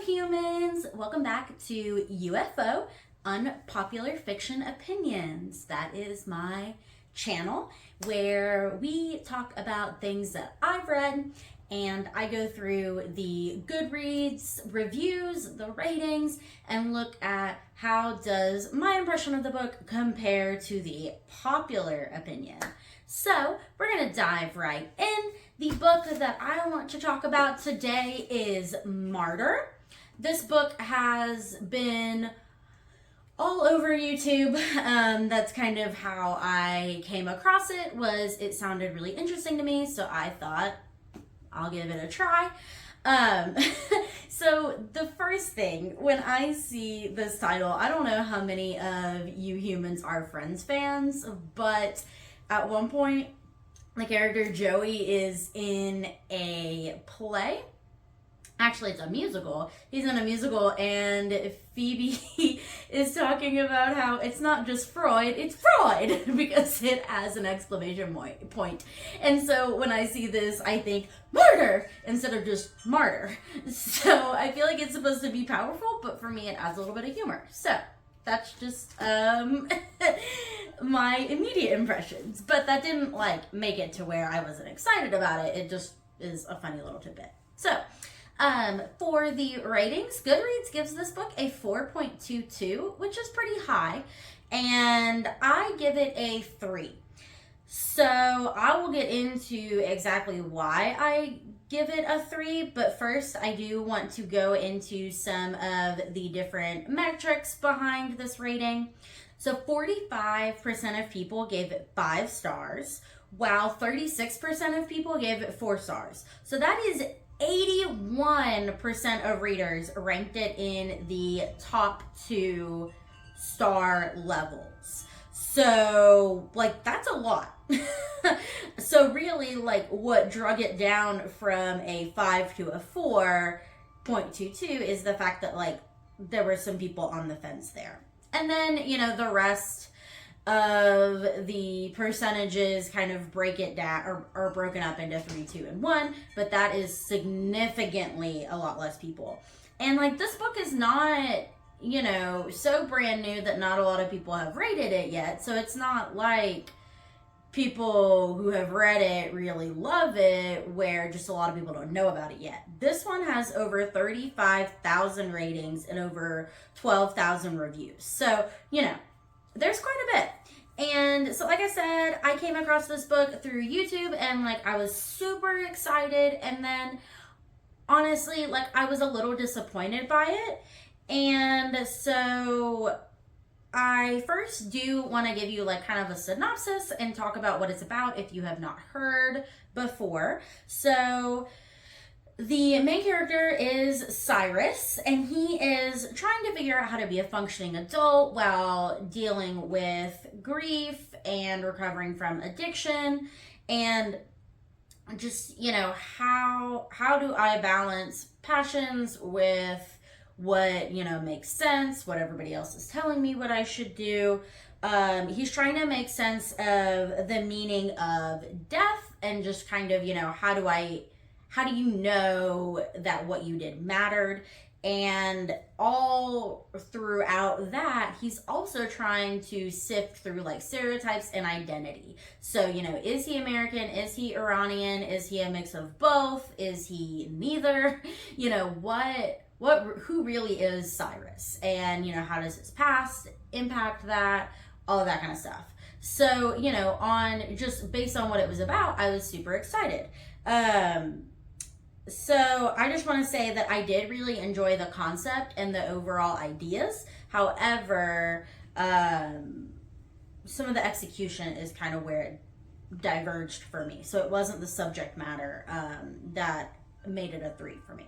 humans! Welcome back to UFO, Unpopular Fiction Opinions. That is my channel where we talk about things that I've read and I go through the Goodreads reviews, the ratings, and look at how does my impression of the book compare to the popular opinion. So we're going to dive right in. The book that I want to talk about today is Martyr. This book has been all over YouTube. That's kind of how I came across it. It sounded really interesting to me, so I thought I'll give it a try. So the first thing, when I see this title, I don't know how many of you humans are Friends fans, but at one point, the character Joey is in a play. Actually, it's a musical. He's in a musical, and Phoebe is talking about how it's not just Freud, it's Freud, because it has an exclamation point. And so when I see this, I think murder instead of just martyr. So I feel like it's supposed to be powerful, but for me, it adds a little bit of humor. So that's just my immediate impressions. But that didn't make it to where I wasn't excited about it. It just is a funny little tidbit. So for the ratings, Goodreads gives this book a 4.22, which is pretty high, and I give it a 3. So I will get into exactly why I give it a 3, but first I do want to go into some of the different metrics behind this rating. So 45% of people gave it 5 stars, while 36% of people gave it 4 stars. So that is 81% of readers ranked it in the top 2 star levels. So, that's a lot. So really, what drug it down from a 5 to a 4.22 is the fact that, there were some people on the fence there. And then, the rest of the percentages kind of break it down, or broken up into 3, 2, and 1, but that is significantly a lot less people. And this book is not, so brand new that not a lot of people have rated it yet, so it's not like people who have read it really love it, where just a lot of people don't know about it yet. This one has over 35,000 ratings and over 12,000 reviews. So, there's quite a bit. And so, like I said, I came across this book through YouTube, and I was super excited, and then honestly, I was a little disappointed by it. And so I first do want to give you kind of a synopsis and talk about what it's about if you have not heard before. So the main character is Cyrus, and he is trying to figure out how to be a functioning adult while dealing with grief and recovering from addiction, and just, how do I balance passions with what, makes sense, what everybody else is telling me what I should do. He's trying to make sense of the meaning of death, and just kind of, how do you know that what you did mattered? And all throughout that, he's also trying to sift through So, is he American? Is he Iranian? Is he a mix of both? Is he neither? Who really is Cyrus? And, how does his past impact that? All of that kind of stuff. So, based on what it was about, I was super excited. So I just want to say that I did really enjoy the concept and the overall ideas. However, some of the execution is kind of where it diverged for me. So it wasn't the subject matter that made it a 3 for me.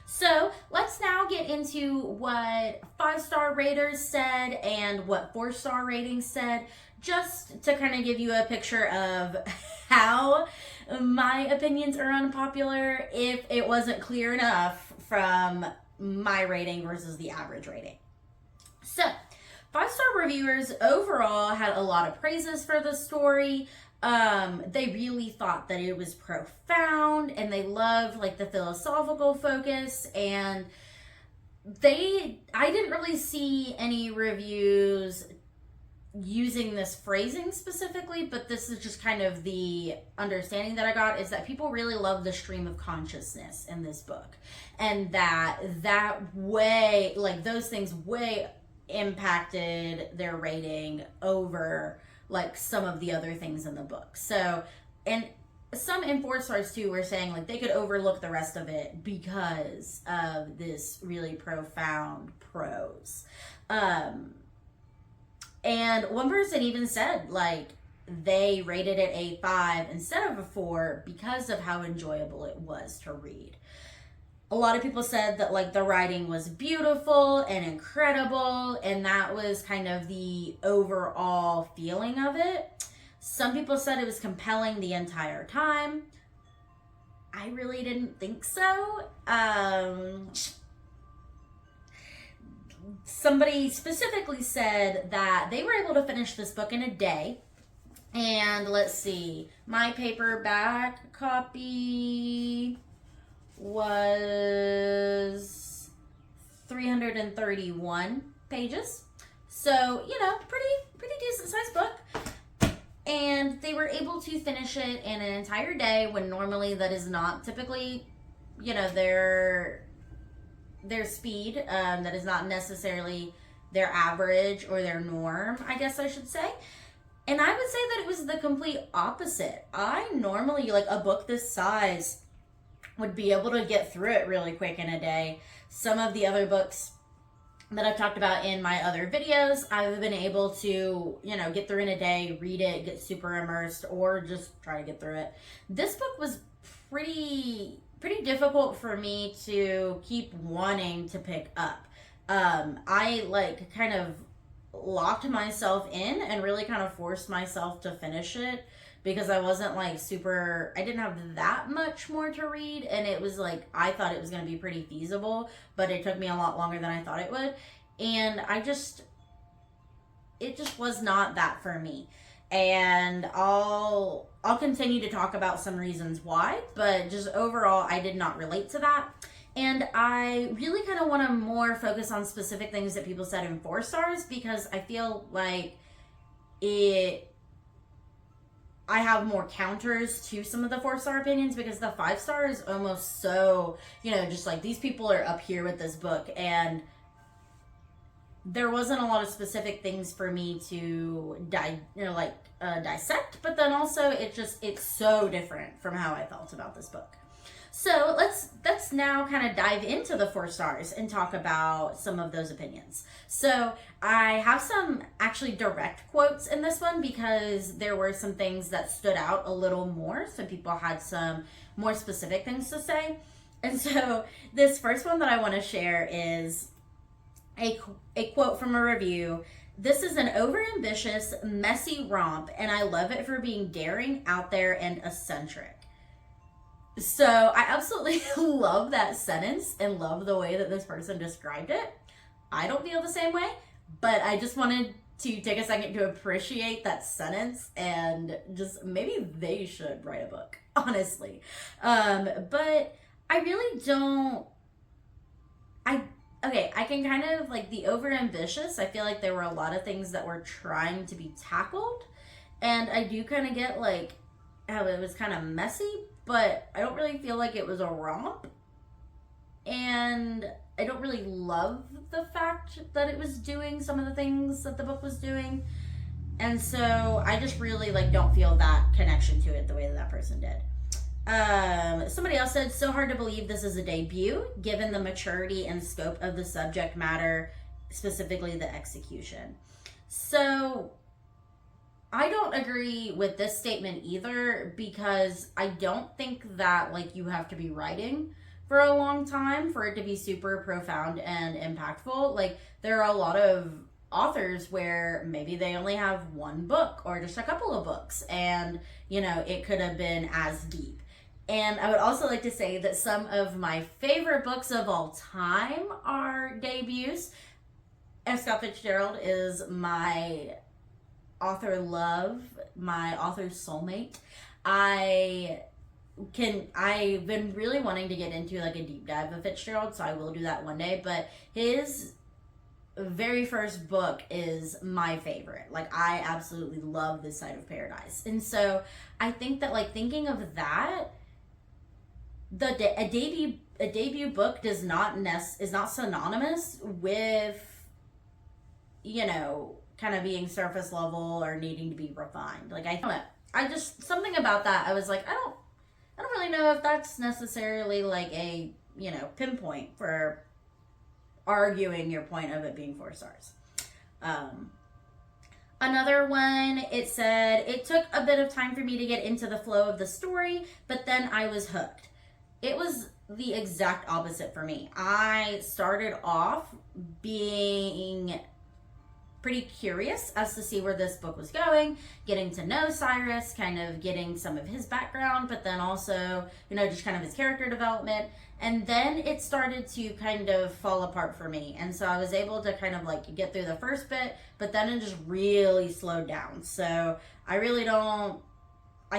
So let's now get into what 5-star raters said and what 4-star ratings said, just to kind of give you a picture of how my opinions are unpopular, if it wasn't clear enough from my rating versus the average rating. So 5-star reviewers overall had a lot of praises for the story. They really thought that it was profound, and they loved the philosophical focus, and I didn't really see any reviews using this phrasing specifically, but this is just kind of the understanding that I got, is that people really love the stream of consciousness in this book, and that way, like, those things way impacted their rating over like some of the other things in the book. So, and some in 4 stars too were saying like they could overlook the rest of it because of this really profound prose. And one person even said, like, they rated it a 5 instead of a 4 because of how enjoyable it was to read. A lot of people said that, like, the writing was beautiful and incredible, and that was kind of the overall feeling of it. Some people said it was compelling the entire time. I really didn't think so. Somebody specifically said that they were able to finish this book in a day. And let's see, my paperback copy was 331 pages. So, you know, pretty decent sized book. And they were able to finish it in an entire day, when normally that is not typically, you know, their speed. That is not necessarily their average or their norm, I guess I should say. And I would say that it was the complete opposite. I normally, like, a book this size would be able to get through it really quick in a day. Some of the other books that I've talked about in my other videos, I've been able to, you know, get through in a day, read it, get super immersed, or just try to get through it. This book was pretty difficult for me to keep wanting to pick up. I, like, kind of locked myself in and really kind of forced myself to finish it, because I wasn't, like, I didn't have that much more to read, and it was like, I thought it was going to be pretty feasible, but it took me a lot longer than I thought it would, and it just was not that for me. And I'll continue to talk about some reasons why, but just overall, I did not relate to that. And I really kind of want to more focus on specific things that people said in 4 stars, because I feel like I have more counters to some of the 4-star opinions, because the 5 star is almost so, you know, just like, these people are up here with this book, and there wasn't a lot of specific things for me to dissect, but then also it's so different from how I felt about this book. So let's now kind of dive into the 4 stars and talk about some of those opinions. So I have some actually direct quotes in this one, because there were some things that stood out a little more. Some people had some more specific things to say. And so this first one that I want to share is a quote from a review. "This is an overambitious, messy romp, and I love it for being daring, out there, and eccentric." So I absolutely love that sentence and love the way that this person described it. I don't feel the same way, but I just wanted to take a second to appreciate that sentence, and just maybe they should write a book, honestly. But I really don't, I can kind of, like, the overambitious, I feel like there were a lot of things that were trying to be tackled, and I do kind of get, like, how it was kind of messy, but I don't really feel like it was a romp, and I don't really love the fact that it was doing some of the things that the book was doing, and so I just really, like, don't feel that connection to it the way that that person did. Somebody else said, "So hard to believe this is a debut, given the maturity and scope of the subject matter, specifically the execution." So I don't agree with this statement either, because I don't think that, like, you have to be writing for a long time for it to be super profound and impactful. Like, there are a lot of authors where maybe they only have one book or just a couple of books, and, you know, it could have been as deep. And I would also like to say that some of my favorite books of all time are debuts. F. Scott Fitzgerald is my author love, my author soulmate. I I've been really wanting to get into like a deep dive of Fitzgerald, so I will do that one day. But his very first book is my favorite. Like, I absolutely love This Side of Paradise. And so I think that, like, thinking of that, a debut book is not synonymous with, you know, kind of being surface level or needing to be refined. Like, I don't know. I just, something about that, I was like, I don't really know if that's necessarily like a, you know, pinpoint for arguing your point of it being 4 stars. Another one, it said, it took a bit of time for me to get into the flow of the story, but then I was hooked. It was the exact opposite for me. I started off being pretty curious as to see where this book was going, getting to know Cyrus, kind of getting some of his background, but then also, you know, just kind of his character development. And then it started to kind of fall apart for me. And so I was able to kind of like get through the first bit, but then it just really slowed down. So I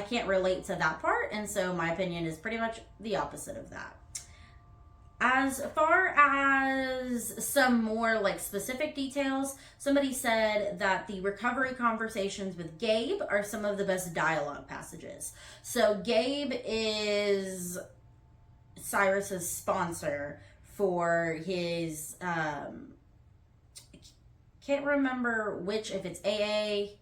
can't relate to that part. And so my opinion is pretty much the opposite of that. As far as some more like specific details, somebody said that the recovery conversations with Gabe are some of the best dialogue passages. So Gabe is Cyrus's sponsor for his, can't remember which, if it's AA,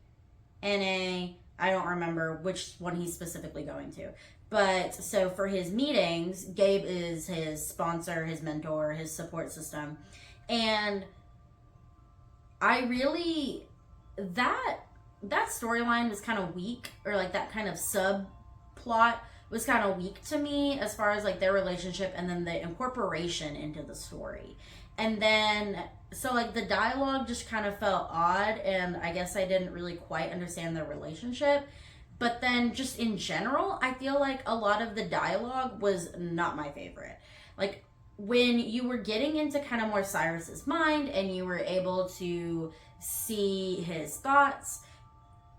NA, I don't remember which one he's specifically going to. But so for his meetings, Gabe is his sponsor, his mentor, his support system. And I really, that storyline was kind of weak, or like that kind of subplot was kind of weak to me as far as like their relationship and then the incorporation into the story. And then, so like the dialogue just kind of felt odd, and I guess I didn't really quite understand their relationship. But then just in general, I feel like a lot of the dialogue was not my favorite. Like when you were getting into kind of more Cyrus's mind and you were able to see his thoughts,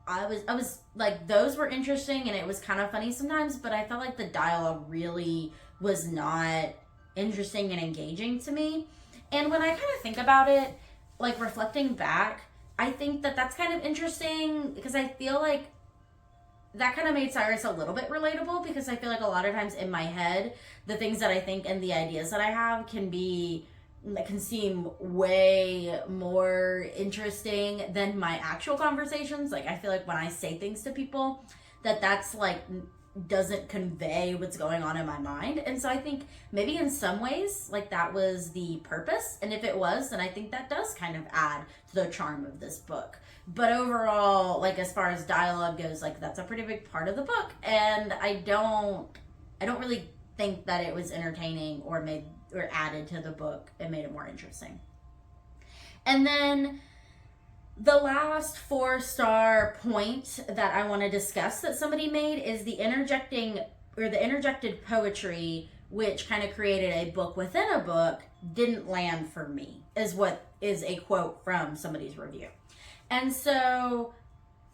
I was like, those were interesting and it was kind of funny sometimes, but I felt like the dialogue really was not interesting and engaging to me. And when I kind of think about it, like reflecting back, I think that that's kind of interesting because I feel like that kind of made Cyrus a little bit relatable, because I feel like a lot of times in my head, the things that I think and the ideas that I have can seem way more interesting than my actual conversations. Like, I feel like when I say things to people, that's like doesn't convey what's going on in my mind. And so I think maybe in some ways, like, that was the purpose. And if it was, then I think that does kind of add to the charm of this book. But overall, like, as far as dialogue goes, like, that's a pretty big part of the book. And I don't really think that it was entertaining or added to the book and made it more interesting. And then the last 4-star point that I want to discuss that somebody made is the interjected poetry, which kind of created a book within a book, didn't land for me, is what is a quote from somebody's review. And so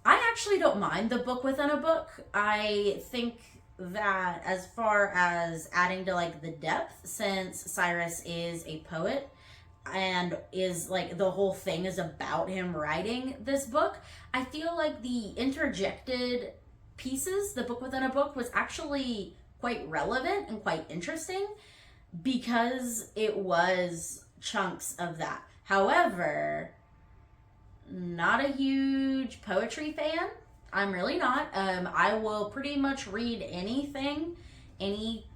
I actually don't mind the book within a book. I think that as far as adding to like the depth, since Cyrus is a poet and is like the whole thing is about him writing this book, I feel like the interjected pieces, the book within a book, was actually quite relevant and quite interesting because it was chunks of that. However, not a huge poetry fan. I'm really not. I will pretty much read anything, any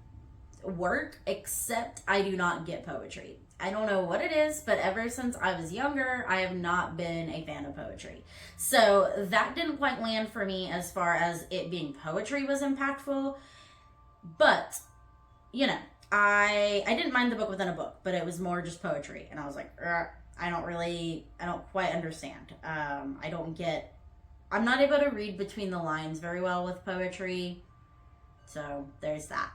work, except I do not get poetry. I don't know what it is, but ever since I was younger, I have not been a fan of poetry. So that didn't quite land for me as far as it being poetry was impactful. But, you know, I didn't mind the book within a book, but it was more just poetry. And I was like, I don't quite understand. I'm not able to read between the lines very well with poetry. So there's that.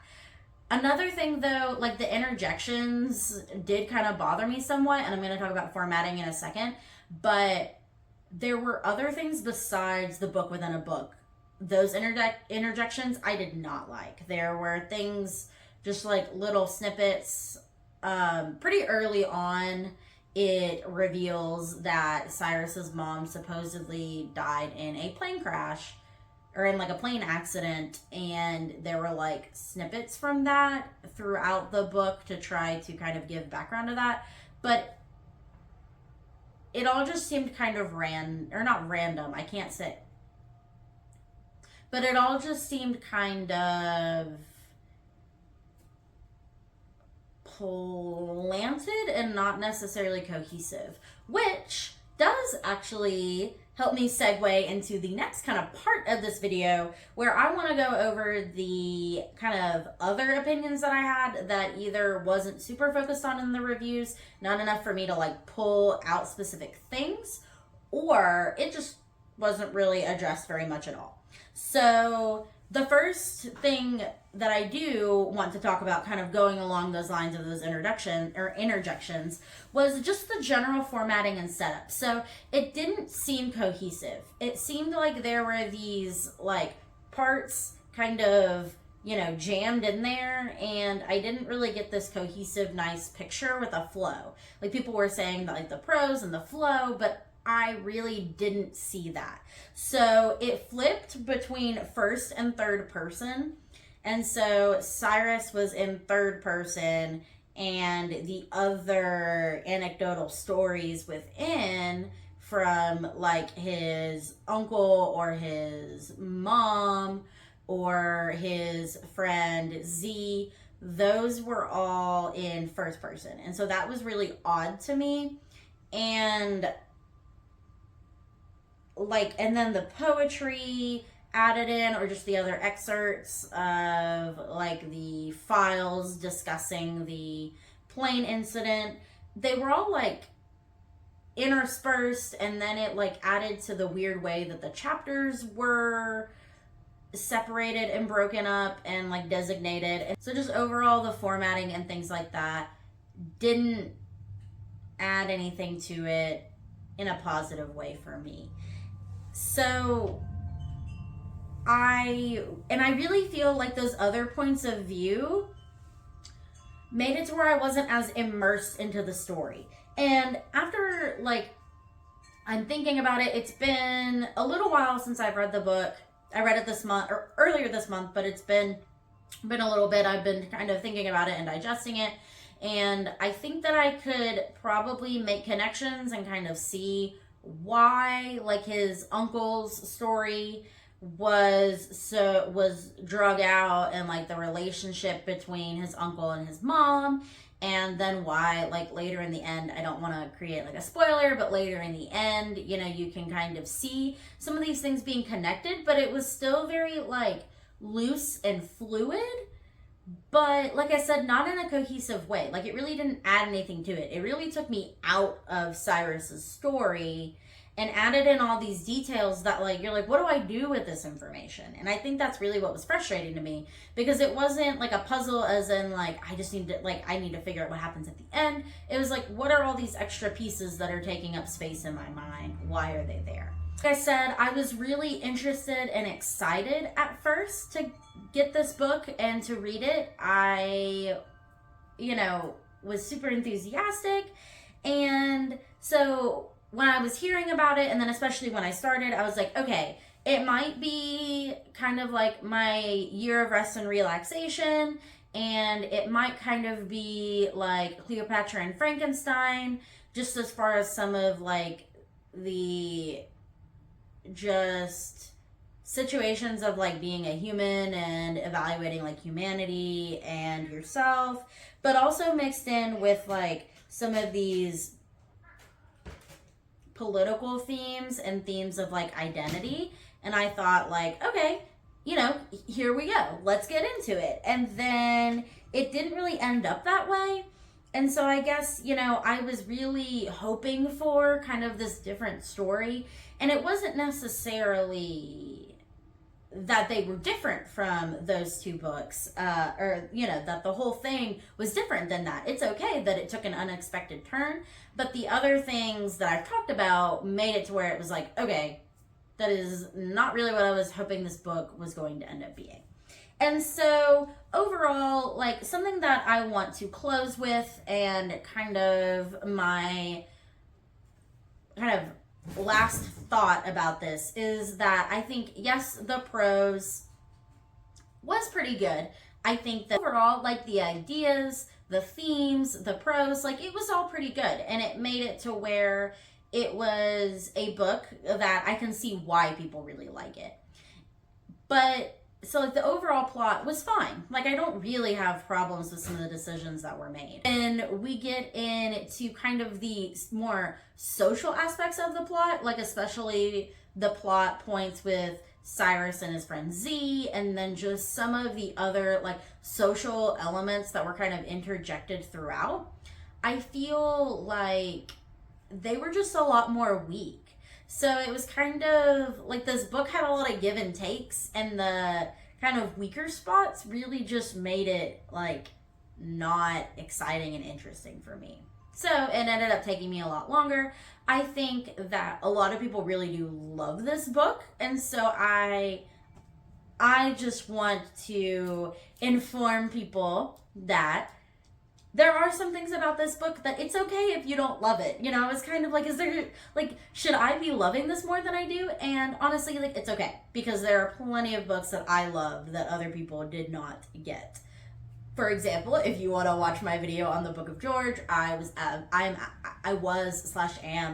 Another thing though, like the interjections did kind of bother me somewhat, and I'm going to talk about formatting in a second, but there were other things besides the book within a book those interjections I did not like. There were things, just like little snippets. Pretty early on, it reveals that Cyrus's mom supposedly died in a plane crash, or in like a plane accident, and there were like snippets from that throughout the book to try to kind of give background to that. But it all just seemed kind of not random, I can't say. But it all just seemed kind of planted and not necessarily cohesive, which does actually help me segue into the next kind of part of this video, where I want to go over the kind of other opinions that I had that either wasn't super focused on in the reviews, not enough for me to like pull out specific things, or it just wasn't really addressed very much at all. So the first thing that I do want to talk about, kind of going along those lines of those interjections, was just the general formatting and setup. So it didn't seem cohesive. It seemed like there were these like parts kind of, you know, jammed in there, and I didn't really get this cohesive, nice picture with a flow. Like people were saying that, like the prose and the flow, but I really didn't see that. So it flipped between first and third person. And so Cyrus was in third person, and the other anecdotal stories within, from like his uncle or his mom or his friend Z, those were all in first person. And so that was really odd to me. And like, and then the poetry added in, or just the other excerpts of like the files discussing the plane incident, they were all like interspersed, and then it like added to the weird way that the chapters were separated and broken up and like designated. And so just overall the formatting and things like that didn't add anything to it in a positive way for me. So I really feel like those other points of view made it to where I wasn't as immersed into the story. And after, like, I'm thinking about it, it's been a little while since I've read the book. I read it this month, or earlier this month, but it's been a little bit. I've been kind of thinking about it and digesting it. And I think that I could probably make connections and kind of see why, like, his uncle's story was drug out, and like the relationship between his uncle and his mom, and then why, like, later in the end, I don't want to create like a spoiler, but later in the end, you know, you can kind of see some of these things being connected, but it was still very like loose and fluid, but like I said, not in a cohesive way. Like, it really didn't add anything to it. It really took me out of Cyrus's story and added in all these details that, like, you're like, what do I do with this information? And I think that's really what was frustrating to me, because it wasn't like a puzzle as in like, I just need to, like, I need to figure out what happens at the end. It was like, what are all these extra pieces that are taking up space in my mind? Why are they there? Like I said, I was really interested and excited at first to get this book and to read it. I, you know, was super enthusiastic. And so when I was hearing about it, and then especially when I started, I was like, okay, it might be kind of like my year of rest and relaxation, and it might kind of be like Cleopatra and Frankenstein, just as far as some of like the just situations of like being a human and evaluating like humanity and yourself, but also mixed in with like some of these political themes and themes of like identity. And I thought, like, okay, you know, here we go, let's get into it. And then it didn't really end up that way. And so I guess, you know, I was really hoping for kind of this different story, and it wasn't necessarily that they were different from those two books, or, you know, that the whole thing was different than that. It's okay that it took an unexpected turn, but the other things that I've talked about made it to where it was like, okay, that is not really what I was hoping this book was going to end up being. And so overall, like something that I want to close with and kind of my kind of last thought about this is that I think, yes, the prose was pretty good. I think that overall, like the ideas, the themes, the prose, like it was all pretty good. And it made it to where it was a book that I can see why people really like it. But so like the overall plot was fine. Like I don't really have problems with some of the decisions that were made. And we get into kind of the more social aspects of the plot, like especially the plot points with Cyrus and his friend Z, and then just some of the other like social elements that were kind of interjected throughout. I feel like they were just a lot more weak. So it was kind of like this book had a lot of give and takes, and the kind of weaker spots really just made it like not exciting and interesting for me. So it ended up taking me a lot longer. I think that a lot of people really do love this book, and so I just want to inform people that there are some things about this book that it's okay if you don't love it. You know, it's kind of like, is there, like, should I be loving this more than I do? And honestly, like, it's okay. Because there are plenty of books that I loved that other people did not get. For example, if you want to watch my video on the Book of George, I was/am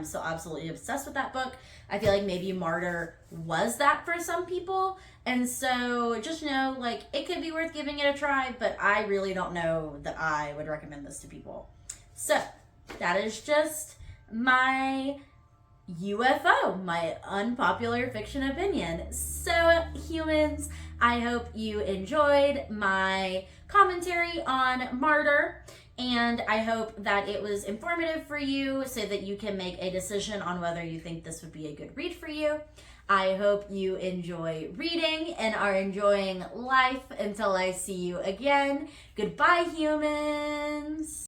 so absolutely obsessed with that book. I feel like maybe Martyr was that for some people. And so just know, like, it could be worth giving it a try, but I really don't know that I would recommend this to people. So that is just my UFO, my unpopular fiction opinion. So humans, I hope you enjoyed my commentary on Martyr, and I hope that it was informative for you so that you can make a decision on whether you think this would be a good read for you. I hope you enjoy reading and are enjoying life until I see you again. Goodbye, humans!